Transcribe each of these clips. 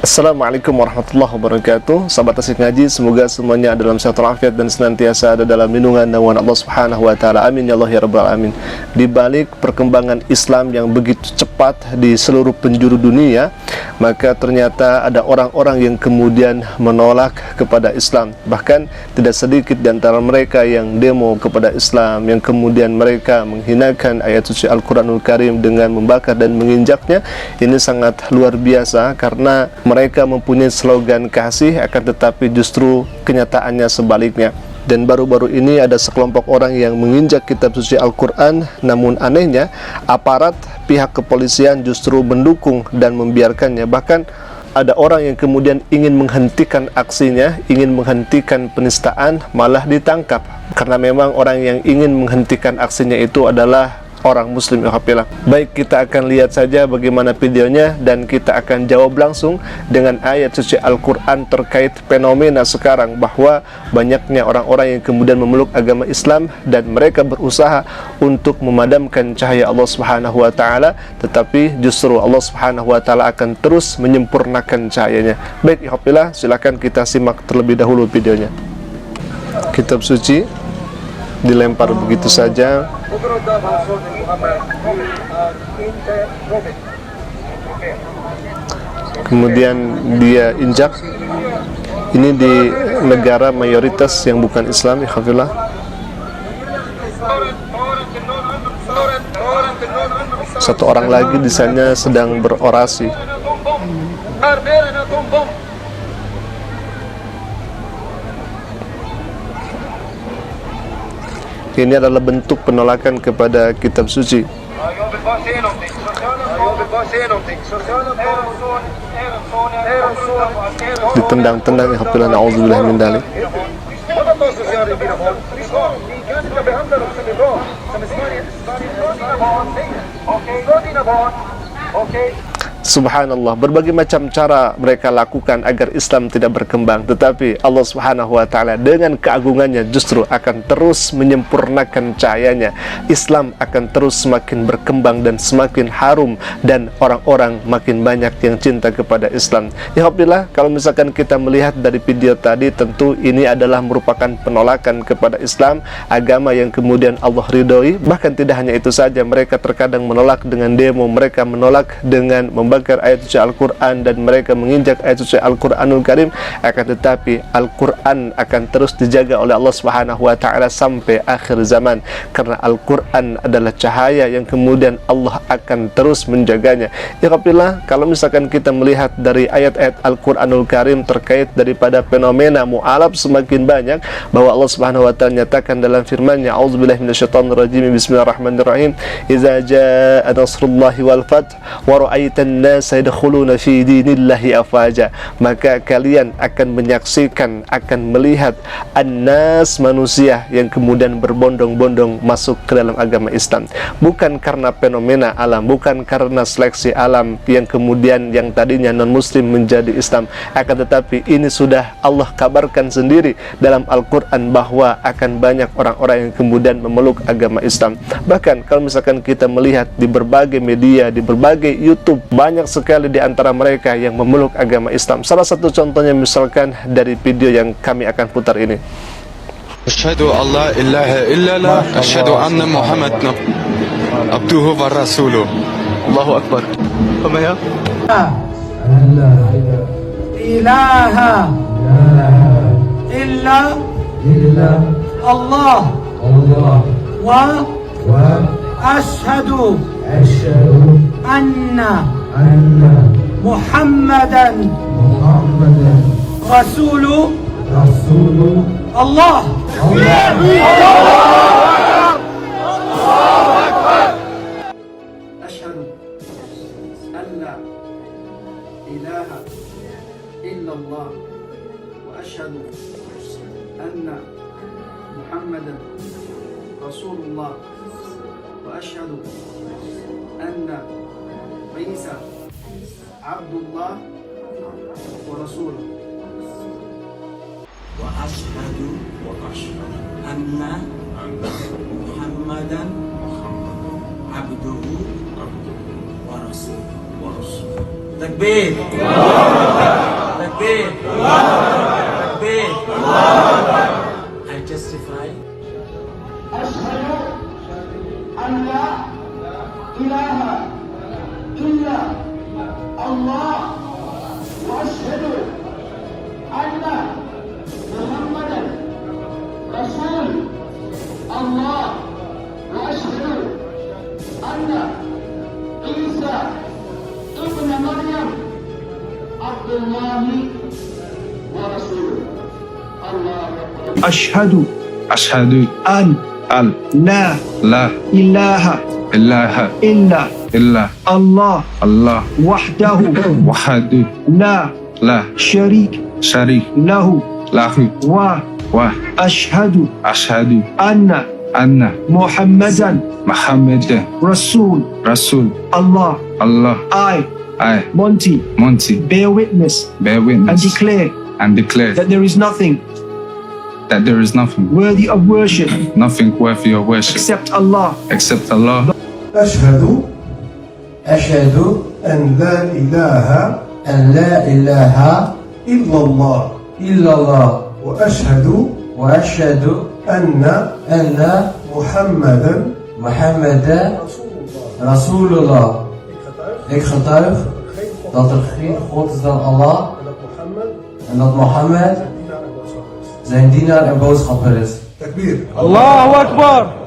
Assalamualaikum warahmatullahi wabarakatuh. Sahabat Asik Ngaji, semoga semuanya dalam sehat walafiat dan senantiasa ada dalam lindungan naungan Allah Subhanahu wa taala. Amin ya Allah ya rabbal alamin. Di balik perkembangan Islam yang begitu cepat di seluruh penjuru dunia, maka ternyata ada orang-orang yang kemudian menolak kepada Islam. Bahkan tidak sedikit di antara mereka yang demo kepada Islam, yang kemudian mereka menghinakan ayat suci Al-Qur'anul Karim dengan membakar dan menginjaknya. Ini sangat luar biasa karena mereka mempunyai slogan kasih, akan tetapi justru kenyataannya sebaliknya. Dan baru-baru ini ada sekelompok orang yang menginjak kitab suci Al-Quran, namun anehnya aparat pihak kepolisian justru mendukung dan membiarkannya. Bahkan ada orang yang kemudian ingin menghentikan aksinya, ingin menghentikan penistaan, malah ditangkap. Karena memang orang yang ingin menghentikan aksinya itu adalah orang muslim ya hafilah. Baik, kita akan lihat saja bagaimana videonya dan kita akan jawab langsung dengan ayat suci Al-Quran terkait fenomena sekarang, bahwa banyaknya orang-orang yang kemudian memeluk agama Islam dan mereka berusaha untuk memadamkan cahaya Allah Subhanahu wa taala, tetapi justru Allah Subhanahu wa taala akan terus menyempurnakan cahayanya. Baik ya hafilah, silakan kita simak terlebih dahulu videonya. Kitab suci dilempar begitu saja. Kemudian dia injak. Ini di negara mayoritas yang bukan Islam ya khafillah. Satu orang lagi di sana sedang berorasi. Ini adalah bentuk penolakan kepada kitab suci. Ditendang-tendang ya hafilah, na'udzubillah min dzalik. Subhanallah, berbagai macam cara mereka lakukan agar Islam tidak berkembang, tetapi Allah Subhanahu wa taala dengan keagungannya justru akan terus menyempurnakan cahayanya. Islam akan terus semakin berkembang dan semakin harum, dan orang-orang makin banyak yang cinta kepada Islam. Ya alhamdulillah, kalau misalkan kita melihat dari video tadi, tentu ini adalah merupakan penolakan kepada Islam, agama yang kemudian Allah ridhoi. Bahkan tidak hanya itu saja, mereka terkadang menolak dengan demo, mereka menolak dengan membakar ayat suci Al-Quran, dan mereka menginjak ayat suci Al-Quranul Karim. Akan tetapi Al-Quran akan terus dijaga oleh Allah Subhanahu wa taala sampai akhir zaman, karena Al-Quran adalah cahaya yang kemudian Allah akan terus menjaganya. Ya alhamdulillah, kalau misalkan kita melihat dari ayat-ayat Al-Quranul Karim terkait daripada fenomena mu'alaf semakin banyak, bahwa Allah Subhanahu wa taala nyatakan dalam firman-Nya, a'udzubillahi minasyaitonirrajim, bismillahirrahmanirrahim, idza jaa nasrullahi wal fath wa ra'aitan nasa yadkhuluna fi dinillahi afaja, maka kalian akan menyaksikan, akan melihat annas, manusia yang kemudian berbondong-bondong masuk ke dalam agama Islam, bukan karena fenomena alam, bukan karena seleksi alam yang kemudian yang tadinya non muslim menjadi Islam, akan tetapi ini sudah Allah kabarkan sendiri dalam Al-Quran bahwa akan banyak orang-orang yang kemudian memeluk agama Islam. Bahkan kalau misalkan kita melihat di berbagai media, di berbagai YouTube, banyak sekali di antara mereka yang memeluk agama Islam. Salah satu contohnya misalkan dari video yang kami akan putar ini. Asyhadu an la ilaha illallah, asyhadu anna Muhammadan abduhu wa rasuluh. Allahu akbar. Apa ya? La ilaha illa Allah wa ashhadu anna Muhammadan Rasulullah. Allah. Ashhadu an la ilaha illallah wa ashhadu anna Muhammadan Rasulullah wa ashhadu anna Isa Abdullah wa Rasul. Wa ashhadu anna Muhammadan abduhu wa rasul. Takbir. وأشهد أن محمدا رسول الله وأشهد أن عيسى ابن مريم عبد الله ورسوله. الله أكبر. أشهد أن لا لا إله إله إلا إلا الله الله وحده وحده لا لا شريك شريك له له وأشهد وأشهد أن أن محمدا محمد رسول رسول Allah. الله I, I Monty, Monty bear witness bear and witness declare and declare that there is nothing that there is nothing worthy of worship worthy of worship except Allah. except Allah. أشهد أن لا إله أن لا إله إلا الله إلا الله وأشهد وأشهد أن أن محمدا محمد رسول الله. Ik getuig dat er geen God is dan Allah en dat Mohammed zijn dienaar en boodschapper is. تكبير. الله أكبر.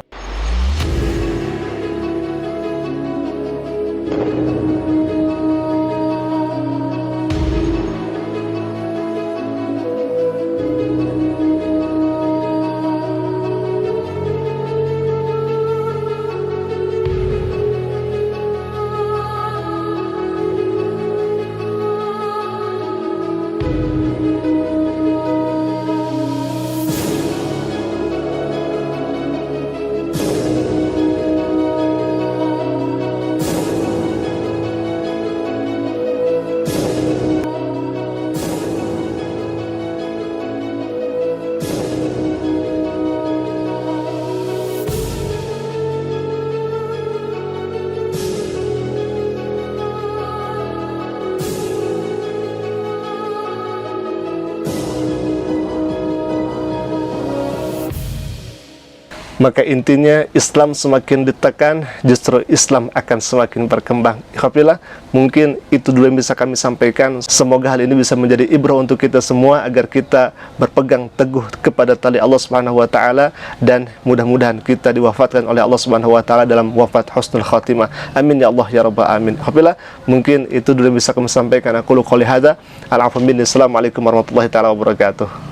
Maka intinya Islam semakin ditekan, justru Islam akan semakin berkembang. Ikhwafillah, mungkin itu dulu yang bisa kami sampaikan. Semoga hal ini bisa menjadi ibrah untuk kita semua agar kita berpegang teguh kepada tali Allah Subhanahu wa taala dan mudah-mudahan kita diwafatkan oleh Allah Subhanahu wa taala dalam wafat husnul khatimah. Amin ya Allah ya rabbal alamin. Ikhwafillah, mungkin itu dulu yang bisa kami sampaikan. Aku qouli hadza. Assalamualaikum warahmatullahi taala wabarakatuh.